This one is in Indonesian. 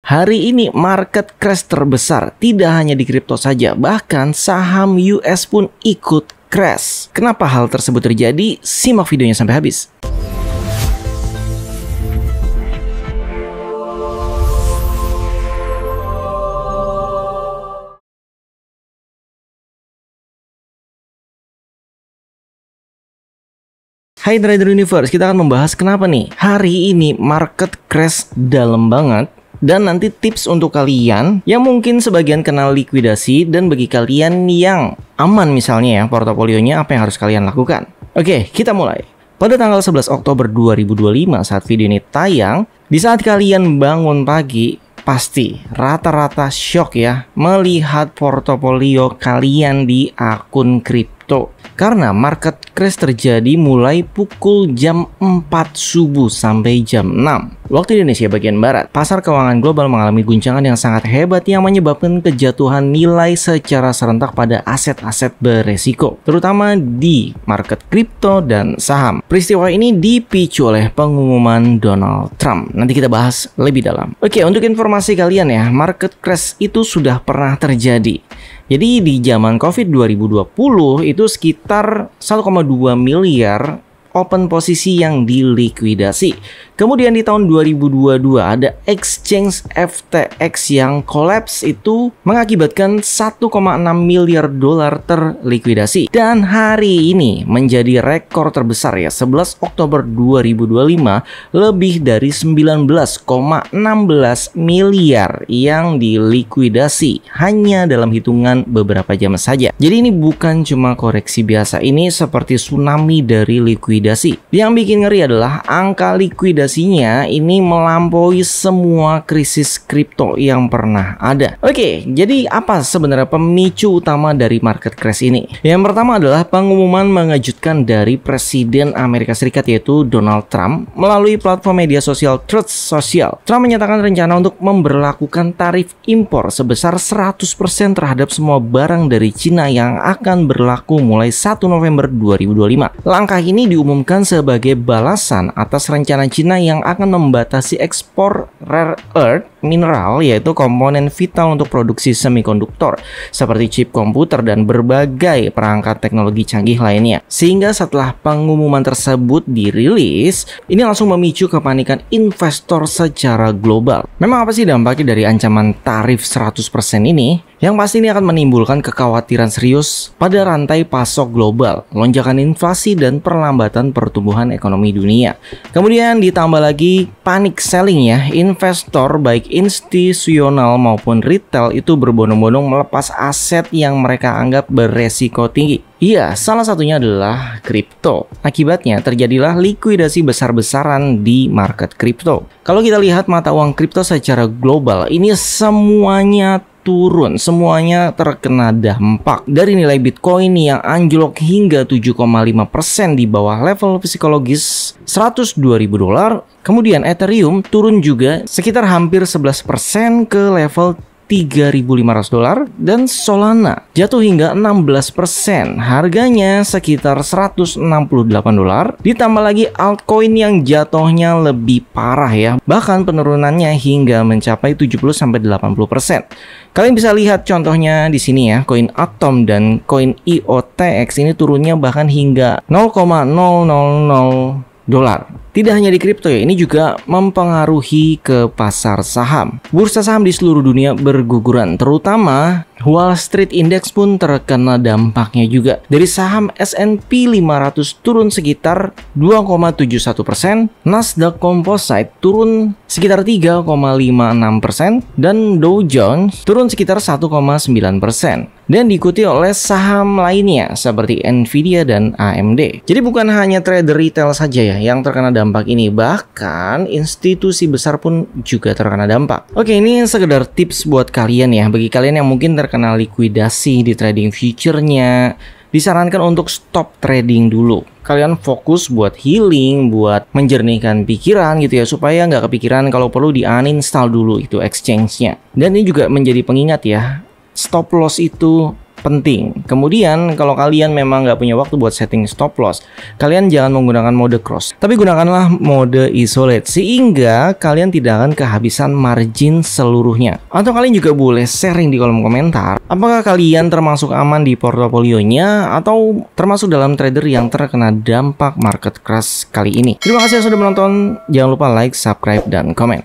Hari ini market crash terbesar tidak hanya di kripto saja, bahkan saham US pun ikut crash. Kenapa hal tersebut terjadi? Simak videonya sampai habis. Hai Trader Universe, kita akan membahas kenapa nih hari ini market crash dalam banget. Dan nanti tips untuk kalian yang mungkin sebagian kenal likuidasi, dan bagi kalian yang aman misalnya ya portofolionya, apa yang harus kalian lakukan. Oke, kita mulai. Pada tanggal 11 Oktober 2025 saat video ini tayang, di saat kalian bangun pagi, pasti rata-rata shock ya melihat portofolio kalian di akun kripto. Karena market crash terjadi mulai pukul jam 4 subuh sampai jam 6 waktu Indonesia bagian Barat. Pasar keuangan global mengalami guncangan yang sangat hebat yang menyebabkan kejatuhan nilai secara serentak pada aset-aset beresiko, terutama di market kripto dan saham. Peristiwa ini dipicu oleh pengumuman Donald Trump. Nanti kita bahas lebih dalam. Oke, untuk informasi kalian ya, market crash itu sudah pernah terjadi. Jadi di zaman COVID 2020 itu sekitar 1,2 miliar open posisi yang dilikuidasi. Kemudian di tahun 2022 ada exchange FTX yang collapse, itu mengakibatkan 1,6 miliar dolar terlikuidasi. Dan hari ini menjadi rekor terbesar ya, 11 Oktober 2025 lebih dari 19,16 miliar yang dilikuidasi hanya dalam hitungan beberapa jam saja. Jadi ini bukan cuma koreksi biasa, ini seperti tsunami dari likuidasi. Yang bikin ngeri adalah angka likuidasinya ini melampaui semua krisis kripto yang pernah ada. Oke, jadi apa sebenarnya pemicu utama dari market crash ini? Yang pertama adalah pengumuman mengejutkan dari Presiden Amerika Serikat yaitu Donald Trump melalui platform media sosial Truth Social. Trump menyatakan rencana untuk memberlakukan tarif impor sebesar 100% terhadap semua barang dari Cina yang akan berlaku mulai 1 November 2025. Langkah ini diumumkan sebagai balasan atas rencana Cina yang akan membatasi ekspor rare earth mineral, yaitu komponen vital untuk produksi semikonduktor seperti chip komputer dan berbagai perangkat teknologi canggih lainnya. Sehingga setelah pengumuman tersebut dirilis, ini langsung memicu kepanikan investor secara global. Memang apa sih dampaknya dari ancaman tarif 100% ini? Yang pasti ini akan menimbulkan kekhawatiran serius pada rantai pasok global, lonjakan inflasi dan perlambatan pertumbuhan ekonomi dunia. Kemudian ditambah lagi panic selling ya, investor baik institusional maupun retail itu berbondong-bondong melepas aset yang mereka anggap beresiko tinggi. Iya, salah satunya adalah kripto. Akibatnya terjadilah likuidasi besar-besaran di market kripto. Kalau kita lihat mata uang kripto secara global, ini semuanya turun, semuanya terkena dampak. Dari nilai Bitcoin yang anjlok hingga 7,5% di bawah level psikologis 102.000 dolar. Kemudian Ethereum turun juga sekitar hampir 11% ke level 3.500 dolar, dan Solana jatuh hingga 16%, harganya sekitar 168 dolar. Ditambah lagi altcoin yang jatuhnya lebih parah ya, bahkan penurunannya hingga mencapai 70-80%. Kalian bisa lihat contohnya di sini ya, koin Atom dan koin IOTX ini turunnya bahkan hingga 0,000 dolar. Tidak hanya di kripto ya, ini juga mempengaruhi ke pasar saham. Bursa saham di seluruh dunia berguguran, terutama Wall Street Index pun terkena dampaknya juga. Dari saham S&P 500 turun sekitar 2,71%, Nasdaq Composite turun sekitar 3,56%, dan Dow Jones turun sekitar 1,9%. Dan diikuti oleh saham lainnya seperti Nvidia dan AMD. Jadi bukan hanya trader retail saja ya yang terkena dampak ini, bahkan institusi besar pun juga terkena dampak. Oke, ini sekedar tips buat kalian ya. Bagi kalian yang mungkin terkena likuidasi di trading future-nya, disarankan untuk stop trading dulu. Kalian fokus buat healing, buat menjernihkan pikiran gitu ya, supaya nggak kepikiran, kalau perlu di uninstall dulu itu exchange-nya. Dan ini juga menjadi pengingat ya, stop loss itu penting. Kemudian kalau kalian memang nggak punya waktu buat setting stop loss, kalian jangan menggunakan mode cross, tapi gunakanlah mode isolate sehingga kalian tidak akan kehabisan margin seluruhnya. Atau kalian juga boleh sharing di kolom komentar, apakah kalian termasuk aman di portofolionya atau termasuk dalam trader yang terkena dampak market crash kali ini. Terima kasih sudah menonton, jangan lupa like, subscribe, dan komen.